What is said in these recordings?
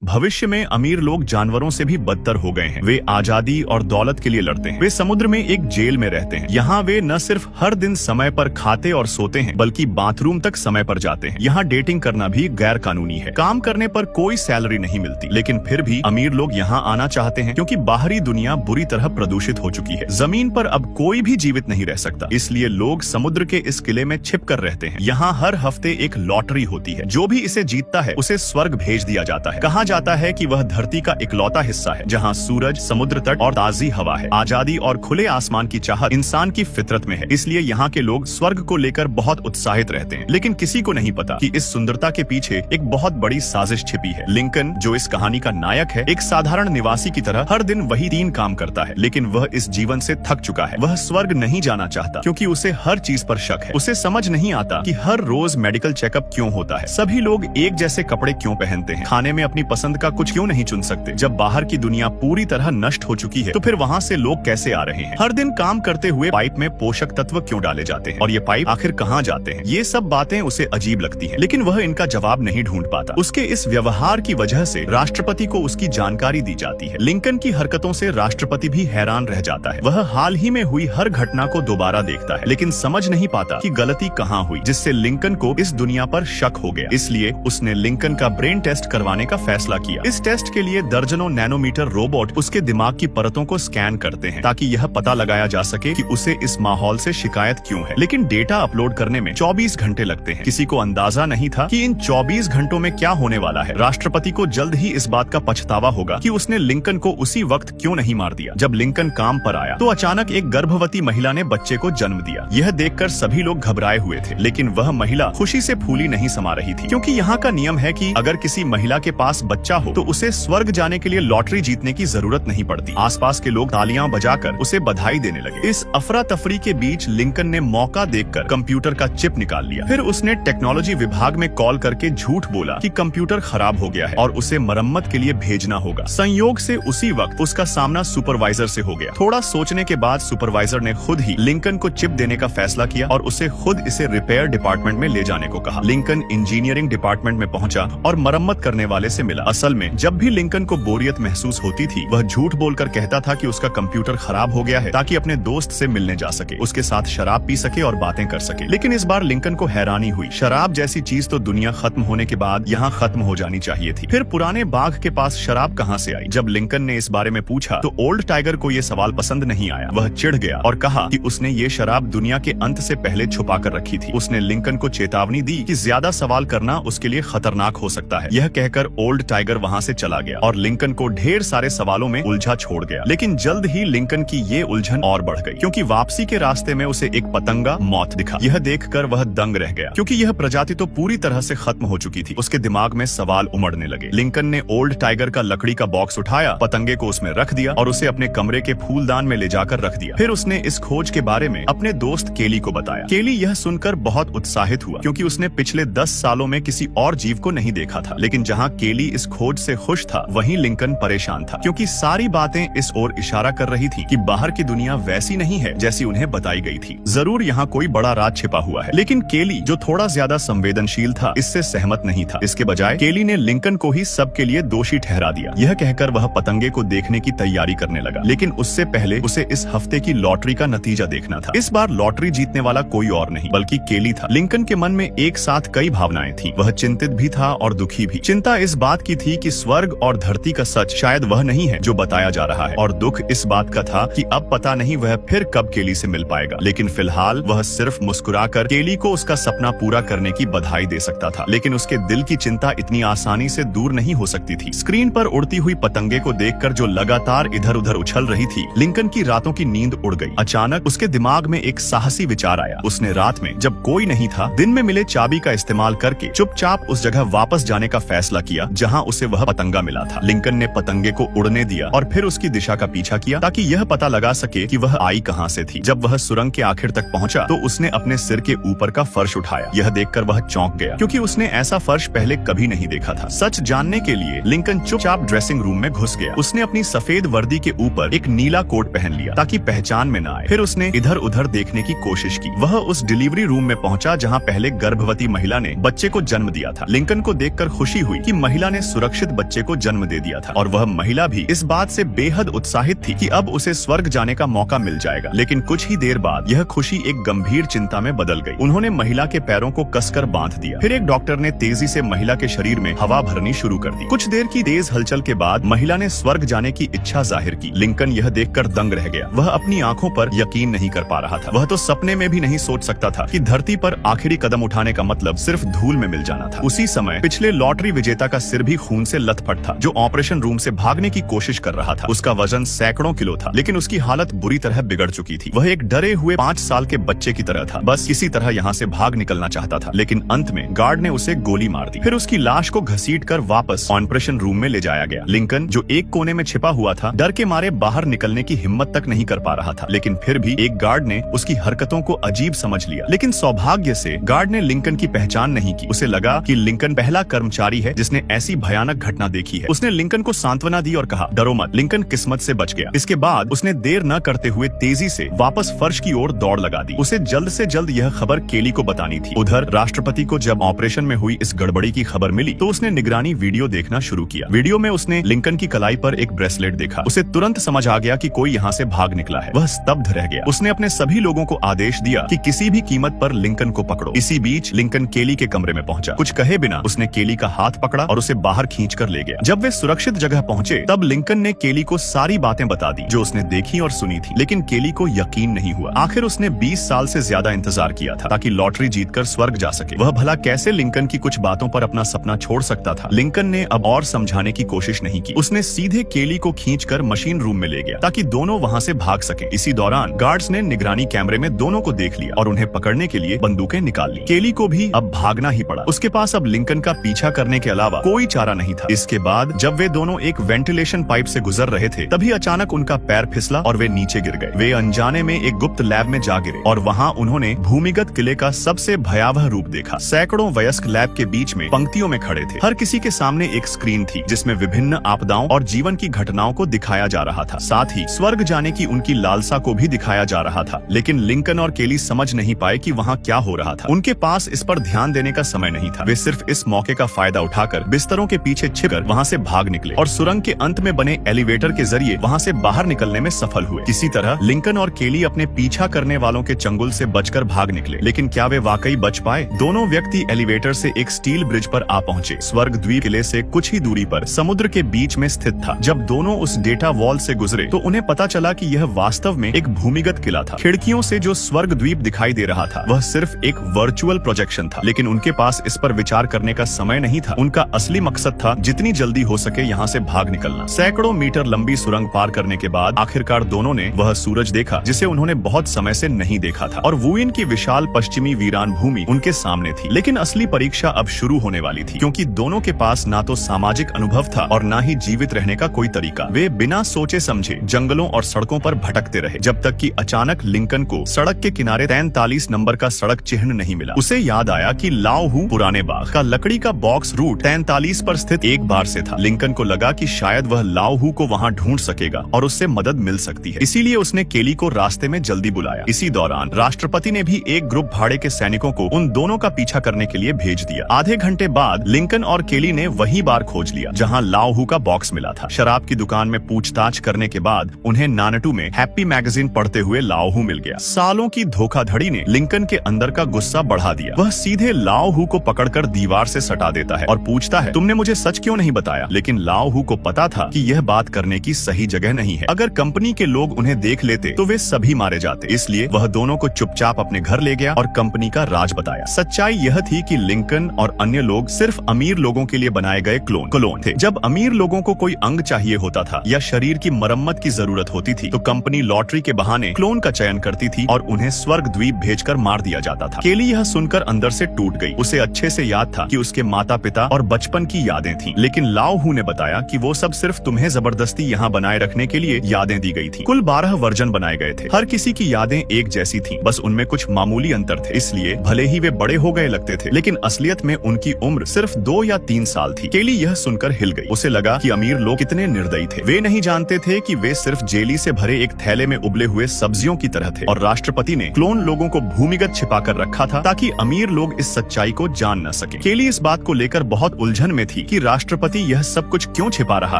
भविष्य में अमीर लोग जानवरों से भी बदतर हो गए हैं। वे आजादी और दौलत के लिए लड़ते हैं। वे समुद्र में एक जेल में रहते हैं। यहाँ वे न सिर्फ हर दिन समय पर खाते और सोते हैं, बल्कि बाथरूम तक समय पर जाते हैं। यहाँ डेटिंग करना भी गैर कानूनी है। काम करने पर कोई सैलरी नहीं मिलती, लेकिन फिर भी अमीर लोग यहाँ आना चाहते हैं, क्योंकि बाहरी दुनिया बुरी तरह प्रदूषित हो चुकी है। जमीन पर अब कोई भी जीवित नहीं रह सकता, इसलिए लोग समुद्र के इस किले में छिप कर रहते हैं। यहाँ हर हफ्ते एक लॉटरी होती है। जो भी इसे जीतता है उसे स्वर्ग भेज दिया जाता है। कहा जाता है कि वह धरती का इकलौता हिस्सा है जहाँ सूरज, समुद्र तट और ताजी हवा है। आजादी और खुले आसमान की चाहत इंसान की फितरत में है, इसलिए यहाँ के लोग स्वर्ग को लेकर बहुत उत्साहित रहते हैं। लेकिन किसी को नहीं पता कि इस सुंदरता के पीछे एक बहुत बड़ी साजिश छिपी है। लिंकन, जो इस कहानी का नायक है, एक साधारण निवासी की तरह हर दिन वही 3 काम करता है, लेकिन वह इस जीवन से थक चुका है। वह स्वर्ग नहीं जाना चाहता, क्योंकि उसे हर चीज पर शक है। उसे समझ नहीं आता कि हर रोज मेडिकल चेकअप क्यों होता है, सभी लोग एक जैसे कपड़े क्यों पहनते हैं, खाने में अपनी पसंद का कुछ क्यों नहीं चुन सकते। जब बाहर की दुनिया पूरी तरह नष्ट हो चुकी है, तो फिर वहाँ से लोग कैसे आ रहे हैं। हर दिन काम करते हुए पाइप में पोषक तत्व क्यों डाले जाते हैं, और ये पाइप आखिर कहाँ जाते हैं। ये सब बातें उसे अजीब लगती हैं, लेकिन वह इनका जवाब नहीं ढूंढ पाता। उसके इस व्यवहार की वजह से राष्ट्रपति को उसकी जानकारी दी जाती है। लिंकन की हरकतों से राष्ट्रपति भी हैरान रह जाता है। वह हाल ही में हुई हर घटना को दोबारा देखता है, लेकिन समझ नहीं पाता कि गलती कहाँ हुई, जिससे लिंकन को इस दुनिया पर शक हो गया। इसलिए उसने लिंकन का ब्रेन टेस्ट करवाने का फैसला किया। इस टेस्ट के लिए दर्जनों नैनोमीटर रोबोट उसके दिमाग की परतों को स्कैन करते हैं, ताकि यह पता लगाया जा सके कि उसे इस माहौल से शिकायत क्यों है। लेकिन डेटा अपलोड करने में 24 घंटे लगते हैं। किसी को अंदाजा नहीं था कि इन 24 घंटों में क्या होने वाला है। राष्ट्रपति को जल्द ही इस बात का पछतावा होगा कि उसने लिंकन को उसी वक्त क्यों नहीं मार दिया। जब लिंकन काम पर आया तो अचानक एक गर्भवती महिला ने बच्चे को जन्म दिया। यह देखकर सभी लोग घबराए हुए थे, लेकिन वह महिला खुशी से फूली नहीं समा रही थी, क्योंकि यहाँ का नियम है कि अगर किसी महिला के पास बच्चा हो तो उसे स्वर्ग जाने के लिए लॉटरी जीतने की जरूरत नहीं पड़ती। आसपास के लोग तालियां बजाकर उसे बधाई देने लगे। इस अफरा तफरी के बीच लिंकन ने मौका देखकर कंप्यूटर का चिप निकाल लिया। फिर उसने टेक्नोलॉजी विभाग में कॉल करके झूठ बोला कि कंप्यूटर खराब हो गया है और उसे मरम्मत के लिए भेजना होगा। संयोग से उसी वक्त उसका सामना सुपरवाइजर से हो गया। थोड़ा सोचने के बाद सुपरवाइजर ने खुद ही लिंकन को चिप देने का फैसला किया और उसे खुद इसे रिपेयर डिपार्टमेंट में ले जाने को कहा। लिंकन इंजीनियरिंग डिपार्टमेंट में पहुंचा और मरम्मत करने वाले से मिला। असल में जब भी लिंकन को बोरियत महसूस होती थी, वह झूठ बोलकर कहता था कि उसका कंप्यूटर खराब हो गया है, ताकि अपने दोस्त से मिलने जा सके, उसके साथ शराब पी सके और बातें कर सके। लेकिन इस बार लिंकन को हैरानी हुई। शराब जैसी चीज तो दुनिया खत्म होने के बाद यहाँ खत्म हो जानी चाहिए थी। फिर पुराने बाघ के पास शराब कहाँ से आई? जब लिंकन ने इस बारे में पूछा तो ओल्ड टाइगर को ये सवाल पसंद नहीं आया। वह चिढ़ गया और कहा कि उसने ये शराब दुनिया के अंत से पहले छुपा कर रखी थी। उसने लिंकन को चेतावनी दी कि ज्यादा सवाल करना उसके लिए खतरनाक हो सकता है। यह कहकर ओल्ड टाइगर वहाँ से चला गया और लिंकन को ढेर सारे सवालों में उलझा छोड़ गया। लेकिन जल्द ही लिंकन की ये उलझन और बढ़ गई, क्योंकि वापसी के रास्ते में उसे एक पतंगा मौत दिखा। यह देखकर वह दंग रह गया, क्योंकि यह प्रजाति तो पूरी तरह से खत्म हो चुकी थी। उसके दिमाग में सवाल उमड़ने लगे। लिंकन ने ओल्ड टाइगर का लकड़ी का बॉक्स उठाया, पतंगे को उसमें रख दिया और उसे अपने कमरे के फूलदान में ले जाकर रख दिया। फिर उसने इस खोज के बारे में अपने दोस्त केली को बताया। केली यह सुनकर बहुत उत्साहित हुआ, क्योंकि उसने पिछले 10 सालों में किसी और जीव को नहीं देखा था। लेकिन जहाँ केली इस खोज से खुश था, वहीं लिंकन परेशान था, क्योंकि सारी बातें इस ओर इशारा कर रही थी कि बाहर की दुनिया वैसी नहीं है जैसी उन्हें बताई गई थी। जरूर यहाँ कोई बड़ा राज छिपा हुआ है। लेकिन केली, जो थोड़ा ज्यादा संवेदनशील था, इससे सहमत नहीं था। इसके बजाय केली ने लिंकन को ही सबके लिए दोषी ठहरा दिया। यह कहकर वह पतंगे को देखने की तैयारी करने लगा, लेकिन उससे पहले उसे इस हफ्ते की लॉटरी का नतीजा देखना था। इस बार लॉटरी जीतने वाला कोई और नहीं बल्कि केली था। लिंकन के मन में एक साथ कई भावनाएं थीं। वह चिंतित भी था और दुखी भी। चिंता इस बात की थी कि स्वर्ग और धरती का सच शायद वह नहीं है जो बताया जा रहा है, और दुख इस बात का था कि अब पता नहीं वह फिर कब केली से मिल पाएगा। लेकिन फिलहाल वह सिर्फ मुस्कुराकर केली को उसका सपना पूरा करने की बधाई दे सकता था। लेकिन उसके दिल की चिंता इतनी आसानी से दूर नहीं हो सकती थी। स्क्रीन पर उड़ती हुई पतंगे को देखकर जो लगातार इधर उधर उछल रही थी, लिंकन की रातों की नींद उड़ गई। अचानक उसके दिमाग में एक साहसी विचार आया। उसने रात में, जब कोई नहीं था, दिन में मिले चाबी का इस्तेमाल करके चुपचाप उस जगह वापस जाने का फैसला किया जहाँ उसे वह पतंगा मिला था। लिंकन ने पतंगे को उड़ने दिया और फिर उसकी दिशा का पीछा किया, ताकि यह पता लगा सके कि वह आई कहाँ से थी। जब वह सुरंग के आखिर तक पहुंचा तो उसने अपने सिर के ऊपर का फर्श उठाया। यह देखकर वह चौंक गया, क्योंकि उसने ऐसा फर्श पहले कभी नहीं देखा था। सच जानने के लिए लिंकन चुपचाप ड्रेसिंग रूम में घुस गया। उसने अपनी सफेद वर्दी के ऊपर एक नीला कोट पहन लिया, ताकि पहचान में न आए। फिर उसने इधर उधर देखने की कोशिश की। वह उस डिलीवरी रूम में पहुंचा जहाँ पहले गर्भवती महिला ने बच्चे को जन्म दिया था। लिंकन को देखकर खुशी हुई कि महिला ने सुरक्षित बच्चे को जन्म दे दिया था और वह महिला भी इस बात से बेहद उत्साहित थी कि अब उसे स्वर्ग जाने का मौका मिल जाएगा। लेकिन कुछ ही देर बाद यह खुशी एक गंभीर चिंता में बदल गई। उन्होंने महिला के पैरों को कसकर बांध दिया। फिर एक डॉक्टर ने तेजी से महिला के शरीर में हवा भरनी शुरू कर दी। कुछ देर की तेज हलचल के बाद महिला ने स्वर्ग जाने की इच्छा जाहिर की। लिंकन यह देखकर दंग रह गया। वह अपनी आंखों पर यकीन नहीं कर पा रहा था। वह तो सपने में भी नहीं सोच सकता था कि धरती पर आखिरी कदम उठाने का मतलब सिर्फ धूल में मिल जाना था। उसी समय पिछले लॉटरी विजेता का सिर भी खून से लथपथ था, जो ऑपरेशन रूम से भागने की कोशिश कर रहा था। उसका वजन सैकड़ों किलो था, लेकिन उसकी हालत बुरी तरह बिगड़ चुकी थी। वह एक डरे हुए 5 साल के बच्चे की तरह था, बस किसी तरह यहाँ से भाग निकलना चाहता था। लेकिन अंत में गार्ड ने उसे गोली मार दी। फिर उसकी लाश को घसीटकर वापस ऑपरेशन रूम में ले जाया गया। लिंकन, जो एक कोने में छिपा हुआ था, डर के मारे बाहर निकलने की हिम्मत तक नहीं कर पा रहा था। लेकिन फिर भी एक गार्ड ने उसकी हरकतों को अजीब समझ लिया। लेकिन सौभाग्य से गार्ड ने लिंकन की पहचान नहीं की। उसे लगा कि लिंकन पहला कर्मचारी है जिसने ऐसी भयानक घटना देखी है। उसने लिंकन को सांत्वना दी और कहा, डरो मत। लिंकन किस्मत से बच गया। इसके बाद उसने देर न करते हुए तेजी से वापस फर्श की ओर दौड़ लगा दी। उसे जल्द से जल्द यह खबर केली को बतानी थी। उधर राष्ट्रपति को जब ऑपरेशन में हुई इस गड़बड़ी की खबर मिली तो उसने निगरानी वीडियो देखना शुरू किया। वीडियो में उसने लिंकन की कलाई पर एक ब्रेसलेट देखा। उसे तुरंत समझ आ गया कि कोई यहाँ से भाग निकला है। वह स्तब्ध रह गया। उसने अपने सभी लोगों को आदेश दिया कि किसी भी कीमत पर लिंकन को पकड़ो। इसी बीच लिंकन केली के कमरे में पहुंचा। कुछ कहे बिना उसने केली का हाथ पकड़ा और उसे बाहर खींच कर ले गया। जब वे सुरक्षित जगह पहुंचे तब लिंकन ने केली को सारी बातें बता दी जो उसने देखी और सुनी थी। लेकिन केली को यकीन नहीं हुआ। आखिर उसने 20 साल से ज्यादा इंतजार किया था ताकि लॉटरी जीतकर स्वर्ग जा सके। वह भला कैसे लिंकन की कुछ बातों पर अपना सपना छोड़ सकता था। लिंकन ने अब और समझाने की कोशिश नहीं की। उसने सीधे केली को खींचकर मशीन रूम में ले गया ताकि दोनों वहां से भाग सकें। इसी दौरान गार्ड्स ने निगरानी कैमरे में दोनों को देख लिया और उन्हें पकड़ने के लिए बंदूकें निकाल ली। केली को भी अब भागना ही पड़ा। उसके पास अब लिंकन का पीछा करने के अलावा कोई चारा नहीं था। इसके बाद जब वे दोनों एक वेंटिलेशन पाइप से गुजर रहे थे तभी अचानक उनका पैर फिसला और वे नीचे गिर गए। वे अनजाने में एक गुप्त लैब में जा गिरे और वहां उन्होंने भूमिगत किले का सबसे भयावह रूप देखा। सैकड़ों वयस्क लैब के बीच में पंक्तियों में खड़े थे। हर किसी के सामने एक स्क्रीन थी जिसमें विभिन्न आपदाओं और जीवन की घटनाओं को दिखाया जा रहा था। साथ ही स्वर्ग जाने की उनकी लालसा को भी दिखाया जा रहा था। लेकिन लिंकन और केली समझ नहीं पाए कि वहाँ क्या हो रहा था। उनके पास इस पर ध्यान देने का समय नहीं था। वे सिर्फ इस मौके का फायदा उठाकर बिस्तरों के पीछे छिपकर वहाँ से भाग निकले और सुरंग के अंत में बने एलिवेटर के जरिए वहाँ से बाहर निकलने में सफल हुए। किसी तरह लिंकन और केली अपने पीछा करने वालों के चंगुल से बचकर भाग निकले। लेकिन क्या वे वाकई बच पाए? दोनों व्यक्ति एलिवेटर से एक स्टील ब्रिज पर आ पहुंचे। स्वर्ग द्वीप किले से कुछ ही दूरी पर समुद्र के बीच में स्थित था। जब दोनों उस डेटा वॉल से गुजरे तो उन्हें पता चला कि यह वास्तव में एक भूमिगत किला था। खिड़कियों से जो स्वर्ग द्वीप दिखाई दे रहा था वह सिर्फ एक वर्चुअल प्रोजेक्शन था। लेकिन उनके पास इस पर विचार करने का समय नहीं था। उनका असली मकसद था जितनी जल्दी हो सके यहाँ से भाग निकलना। सैकड़ों मीटर लंबी सुरंग पार करने के बाद आखिरकार दोनों ने वह सूरज देखा जिसे उन्होंने बहुत समय से नहीं देखा था और वुइन की विशाल पश्चिमी वीरान भूमि उनके सामने थी। लेकिन असली परीक्षा अब शुरू होने वाली थी, क्योंकि दोनों के पास ना तो सामाजिक अनुभव था और ना ही जीवित रहने का कोई तरीका। वे बिना सोचे समझे जंगलों और सड़कों पर भटकते रहे जब तक कि अचानक लिंकन को सड़क के किनारे 43 नंबर का सड़क चिन्ह नहीं मिला। उसे याद आया कि लाओ हू पुराने बाग का लकड़ी का बॉक्स रूट 43 पर स्थित एक बार से था। लिंकन को लगा कि शायद वह लाओ हू को वहां ढूंढ सकेगा और उससे मदद मिल सकती है। इसीलिए उसने केली को रास्ते में जल्दी बुलाया। इसी दौरान राष्ट्रपति ने भी एक ग्रुप भाड़े के सैनिकों को उन दोनों का पीछा करने के लिए भेज दिया। आधे घंटे बाद लिंकन और केली ने वही बार खोज लिया जहां लाओ हू का बॉक्स मिला था। शराब की दुकान में पूछताछ करने के बाद उन्हें नानटू में हैप्पी मैगजीन पढ़ते हुए लाओ हू मिल गया। सालों की धोखाधड़ी ने लिंकन के अंदर का गुस्सा बढ़ा दिया। वह सीधे लाओ हू को पकड़कर दीवार से सटा देता है और पूछता है, तुमने मुझे सच क्यों नहीं बताया? लेकिन लाओ हू को पता था कि यह बात करने की सही जगह नहीं है। अगर कंपनी के लोग उन्हें देख लेते तो वे सभी मारे जाते। इसलिए वह दोनों को चुपचाप अपने घर ले गया और कंपनी का राज बताया। सच्चाई यह थी कि लिंकन और अन्य लोग सिर्फ अमीर लोगों के लिए बनाए गए क्लोन थे। जब अमीर लोगों को कोई अंग चाहिए होता था या शरीर की मरम्मत की जरूरत होती थी तो कंपनी लॉटरी के बहाने क्लोन का चयन करती थी और उन्हें स्वर्ग द्वीप भेजकर मार दिया जाता था। केली यह सुनकर अंदर से टूट गई। उसे अच्छे से याद था कि उसके माता पिता और बचपन की यादें थीं। लेकिन लाओ हू ने बताया कि वो सब सिर्फ तुम्हें जबरदस्ती यहाँ बनाए रखने के लिए यादें दी गई थी। कुल 12 वर्जन बनाए गए थे। हर किसी की यादें एक जैसी थीं, बस उनमें कुछ मामूली अंतर थे। इसलिए भले ही वे बड़े हो गए लगते थे लेकिन असलियत में उनकी उम्र सिर्फ 2 या 3 साल थी। केली यह सुनकर हिल गई। उसे लगा कि अमीर लोग कितने निर्दयी थे। वे नहीं जानते थे कि वे सिर्फ जेली से भरे एक थैले में उबले हुए सब्जियों की तरह थे और राष्ट्रपति ने क्लोन लोगों को भूमिगत छिपा कर रखा था ताकि अमीर लोग इस सच्चाई को जान न सके। केली इस बात को लेकर बहुत उलझन में थी थी कि राष्ट्रपति यह सब कुछ क्यों छिपा रहा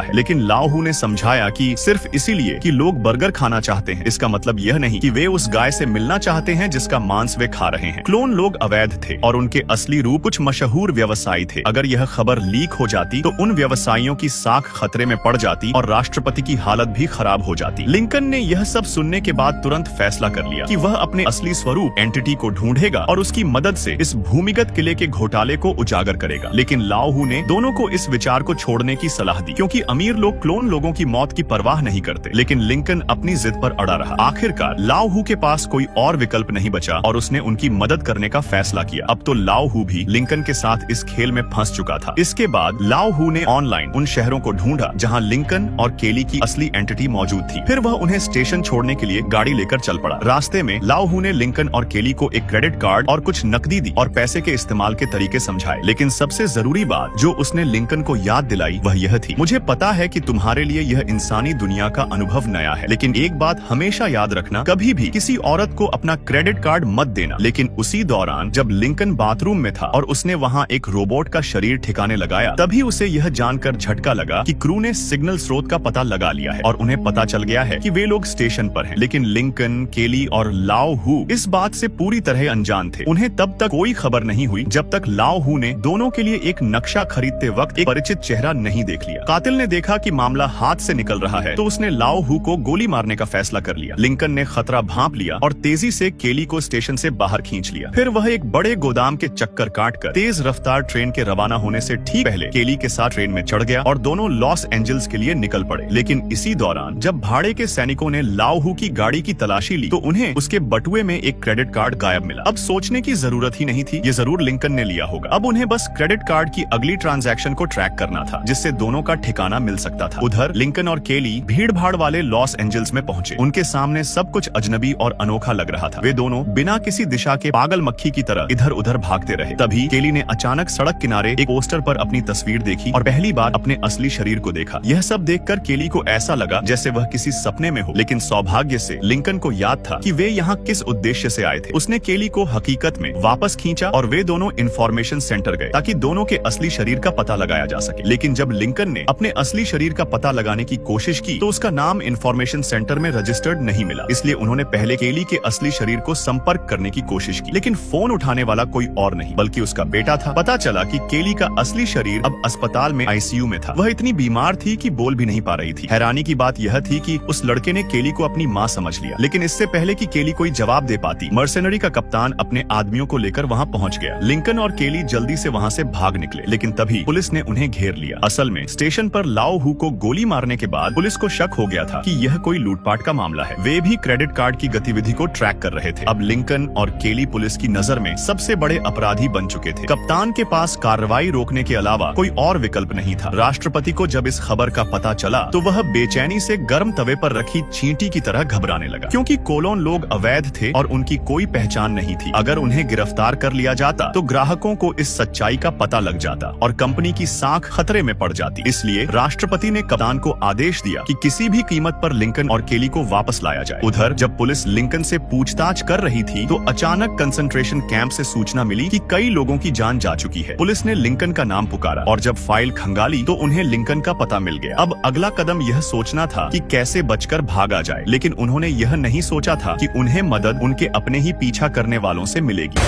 है, लेकिन लाओ हू ने समझाया कि सिर्फ इसीलिए कि लोग बर्गर खाना चाहते हैं, इसका मतलब यह नहीं कि वे उस गाय से मिलना चाहते हैं जिसका मांस वे खा रहे हैं। क्लोन लोग अवैध थे और उनके असली रूप कुछ मशहूर व्यवसायी थे। अगर यह खबर लीक हो जाती तो उन व्यवसायियों की साख खतरे में पड़ जाती और राष्ट्रपति की हालत भी खराब हो जाती। लिंकन ने यह सब सुनने के बाद तुरंत फैसला कर लिया कि वह अपने असली स्वरूप एंटिटी को ढूंढेगा और उसकी मदद से इस भूमिगत किले के घोटाले को उजागर करेगा। लेकिन लाओ हू ने दोनों को इस विचार को छोड़ने की सलाह दी, क्योंकि अमीर लोग क्लोन लोगों की मौत की परवाह नहीं करते। लेकिन लिंकन अपनी जिद पर अड़ा रहा। आखिरकार लाओ हू के पास कोई और विकल्प नहीं बचा और उसने उनकी मदद करने का फैसला किया। अब तो लाओ हू भी लिंकन के साथ इस खेल में फंस चुका था। इसके बाद लाओ हू ने ऑनलाइन उन शहरों को ढूंढा जहां लिंकन और केली की असली एंटिटी मौजूद थी। फिर वह उन्हें स्टेशन छोड़ने के लिए गाड़ी लेकर चल पड़ा। रास्ते में लाओ हू ने लिंकन और केली को एक क्रेडिट कार्ड और कुछ नकदी दी और पैसे के इस्तेमाल के तरीके समझाए। लेकिन सबसे जरूरी बात जो उसने लिंकन को याद दिलाई वह यह थी, मुझे पता है कि तुम्हारे लिए यह इंसानी दुनिया का अनुभव नया है, लेकिन एक बात हमेशा याद रखना, कभी भी किसी औरत को अपना क्रेडिट कार्ड मत देना। लेकिन उसी दौरान जब लिंकन बाथरूम में था और उसने वहाँ एक रोबोट का शरीर ठिकाने लगाया, तभी उसे यह जानकर झटका लगा कि क्रू ने सिग्नल स्रोत का पता लगा लिया है और उन्हें पता चल गया है कि वे लोग स्टेशन पर हैं। लेकिन लिंकन, केली और लाओ हू इस बात से पूरी तरह अनजान थे। उन्हें तब तक कोई खबर नहीं हुई जब तक लाओ हू ने दोनों के लिए एक नक्शा खरीदते वक्त एक परिचित चेहरा नहीं देख लिया। कातिल ने देखा कि मामला हाथ से निकल रहा है तो उसने लाओ हू को गोली मारने का फैसला कर लिया। लिंकन ने खतरा भांप लिया और तेजी से केली को स्टेशन से बाहर खींच लिया। फिर वह एक बड़े गोदाम के चक्कर काटकर तेज रफ्तार ट्रेन के रवाना होने से ठीक पहले केली के साथ ट्रेन में चढ़ गया और दोनों लॉस एंजल्स के लिए निकल पड़े। लेकिन इसी दौरान जब भाड़े के सैनिकों ने लाओ हू की गाड़ी की तलाशी ली तो उन्हें उसके बटुए में एक क्रेडिट कार्ड गायब मिला। अब सोचने की जरूरत ही नहीं थी, ये जरूर लिंकन ने लिया होगा। अब उन्हें बस क्रेडिट कार्ड की अगली ट्रांजैक्शन को ट्रैक करना था जिससे दोनों का ठिकाना मिल सकता था। उधर लिंकन और केली भीड़ भाड़ वाले लॉस एंजल्स में पहुंचे। उनके सामने सब कुछ अजनबी और अनोखा लग रहा था। वे दोनों बिना किसी दिशा के पागल मक्खी की तरह इधर उधर भागते रहे। तभी केली ने अचानक सड़क किनारे एक पोस्टर पर अपनी तस्वीर देखी और पहली बार अपने असली शरीर को देखा। यह सब देखकर केली को ऐसा लगा जैसे वह किसी सपने में हो। लेकिन सौभाग्य से लिंकन को याद था कि वे यहाँ किस उद्देश्य से आए थे। उसने केली को हकीकत में वापस खींचा और वे दोनों इंफॉर्मेशन सेंटर गए ताकि दोनों के असली शरीर का पता लगाया जा सके। लेकिन जब लिंकन ने अपने असली शरीर का पता लगाने की कोशिश की तो उसका नाम इंफॉर्मेशन सेंटर में रजिस्टर्ड नहीं मिला। इसलिए उन्होंने पहले केली के असली शरीर को संपर्क करने की कोशिश की, लेकिन फोन उठाने वाला कोई और नहीं बल्कि उसका बेटा था। पता चला कि केली का असली शरीर अब अस्पताल में आईसीयू में था। वह इतनी बीमार थी कि बोल भी नहीं पा रही थी। हैरानी की बात यह थी कि उस लड़के ने केली को अपनी माँ समझ लिया। लेकिन इससे पहले कि केली कोई जवाब दे पाती, मर्सेनरी का कप्तान अपने आदमियों को लेकर वहाँ पहुँच गया। लिंकन और केली जल्दी से वहाँ से भाग निकले, लेकिन तभी पुलिस ने उन्हें घेर लिया। असल में स्टेशन पर लाओ हू को गोली मारने के बाद पुलिस को शक हो गया था कि यह कोई लूटपाट का मामला है। वे भी क्रेडिट कार्ड की गतिविधि को ट्रैक कर रहे थे। अब लिंकन और केली पुलिस की नजर में सबसे बड़े अपराधी बन चुके थे। कप्तान के पास कार्रवाई रोकने के अलावा कोई और विकल्प नहीं था। राष्ट्रपति को जब इस खबर का पता चला तो वह बेचैनी से गर्म तवे पर रखी चींटी की तरह घबराने लगा, क्योंकि कोलोन लोग अवैध थे और उनकी कोई पहचान नहीं थी। अगर उन्हें गिरफ्तार कर लिया जाता तो ग्राहकों को इस सच्चाई का पता लग जाता और कंपनी की साख खतरे में पड़ जाती। इसलिए राष्ट्रपति ने कप्तान को आदेश दिया कि किसी भी कीमत पर लिंकन और केली को वापस लाया जाए। उधर जब पुलिस लिंकन से पूछताछ कर रही थी तो अचानक कंसंट्रेशन कैंप से सूचना मिली कि कई लोगों की जान जा चुकी है। पुलिस ने लिंकन का नाम पुकारा और जब फाइल खंगाली तो उन्हें लिंकन का पता मिल गया। अब अगला कदम यह सोचना था कि कैसे बचकर भागा जाए, लेकिन उन्होंने यह नहीं सोचा था कि उन्हें मदद उनके अपने ही पीछा करने वालों से मिलेगी।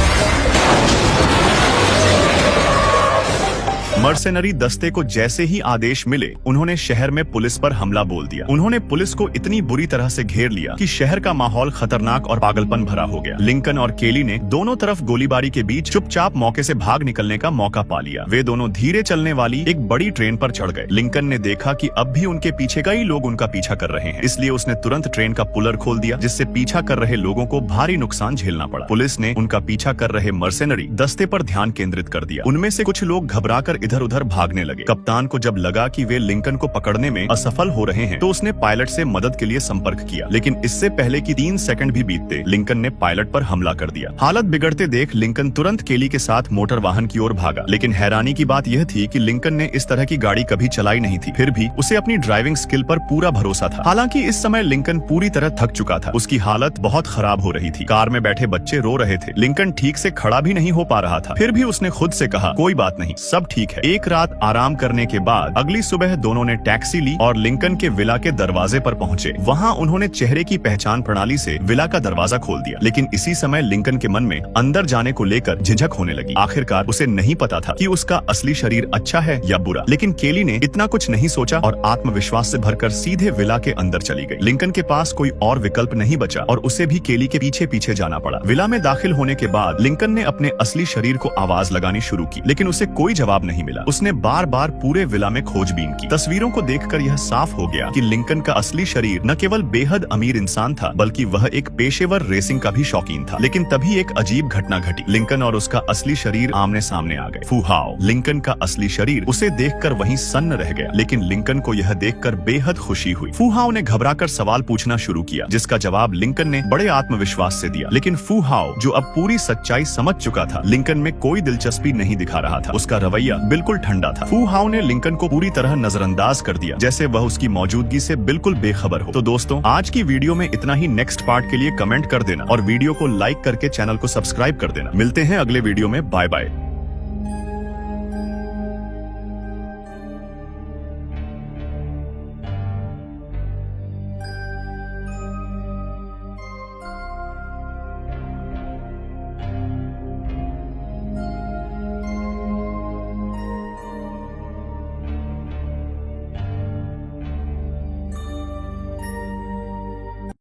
मर्सेनरी दस्ते को जैसे ही आदेश मिले उन्होंने शहर में पुलिस पर हमला बोल दिया। उन्होंने पुलिस को इतनी बुरी तरह से घेर लिया कि शहर का माहौल खतरनाक और पागलपन भरा हो गया। लिंकन और केली ने दोनों तरफ गोलीबारी के बीच चुपचाप मौके से भाग निकलने का मौका पा लिया। वे दोनों धीरे चलने वाली एक बड़ी ट्रेन पर चढ़ गए। लिंकन ने देखा कि अब भी उनके पीछे कई लोग उनका पीछा कर रहे हैं, इसलिए उसने तुरंत ट्रेन का पुलर खोल दिया, जिससे पीछा कर रहे लोगों को भारी नुकसान झेलना पड़ा। पुलिस ने उनका पीछा कर रहे मर्सेनरी दस्ते पर ध्यान केंद्रित कर दिया। उनमें से कुछ लोग घबराकर इधर उधर भागने लगे। कप्तान को जब लगा कि वे लिंकन को पकड़ने में असफल हो रहे हैं तो उसने पायलट से मदद के लिए संपर्क किया, लेकिन इससे पहले कि 3 सेकंड भी बीतते लिंकन ने पायलट पर हमला कर दिया। हालत बिगड़ते देख लिंकन तुरंत केली के साथ मोटर वाहन की ओर भागा, लेकिन हैरानी की बात यह थी कि लिंकन ने इस तरह की गाड़ी कभी चलाई नहीं थी, फिर भी उसे अपनी ड्राइविंग स्किल पर पूरा भरोसा था। हालांकि इस समय लिंकन पूरी तरह थक चुका था, उसकी हालत बहुत खराब हो रही थी। कार में बैठे बच्चे रो रहे थे, लिंकन ठीक से खड़ा भी नहीं हो पा रहा था। फिर भी उसने खुद से कहा, कोई बात नहीं, सब ठीक है। एक रात आराम करने के बाद अगली सुबह दोनों ने टैक्सी ली और लिंकन के विला के दरवाजे पर पहुंचे। वहां उन्होंने चेहरे की पहचान प्रणाली से विला का दरवाजा खोल दिया, लेकिन इसी समय लिंकन के मन में अंदर जाने को लेकर झिझक होने लगी। आखिरकार उसे नहीं पता था कि उसका असली शरीर अच्छा है या बुरा, लेकिन केली ने इतना कुछ नहीं सोचा और आत्मविश्वास से भरकर सीधे विला के अंदर चली गई। लिंकन के पास कोई और विकल्प नहीं बचा और उसे भी केली के पीछे पीछे जाना पड़ा। विला में दाखिल होने के बाद लिंकन ने अपने असली शरीर को आवाज लगानी शुरू की, लेकिन उसे कोई जवाब नहीं मिला। उसने बार बार पूरे विला में खोजबीन की। तस्वीरों को देखकर यह साफ हो गया कि लिंकन का असली शरीर न केवल बेहद अमीर इंसान था, बल्कि वह एक पेशेवर रेसिंग का भी शौकीन था। लेकिन तभी एक अजीब घटना घटी। लिंकन और उसका असली शरीर आमने सामने आ गए। फू हाओ, लिंकन का असली शरीर, उसे देखकर वहीं सन्न रह गया, लेकिन लिंकन को यह देखकर बेहद खुशी हुई। फू हाओ ने घबराकर सवाल पूछना शुरू किया, जिसका जवाब लिंकन ने बड़े आत्मविश्वास से दिया। लेकिन फू हाओ, जो अब पूरी सच्चाई समझ चुका था, लिंकन में कोई दिलचस्पी नहीं दिखा रहा था। उसका रवैया बिल्कुल ठंडा था। फू हाओ ने लिंकन को पूरी तरह नजरअंदाज कर दिया, जैसे वह उसकी मौजूदगी से बिल्कुल बेखबर हो। तो दोस्तों, आज की वीडियो में इतना ही। नेक्स्ट पार्ट के लिए कमेंट कर देना और वीडियो को लाइक करके चैनल को सब्सक्राइब कर देना। मिलते हैं अगले वीडियो में। Bye bye.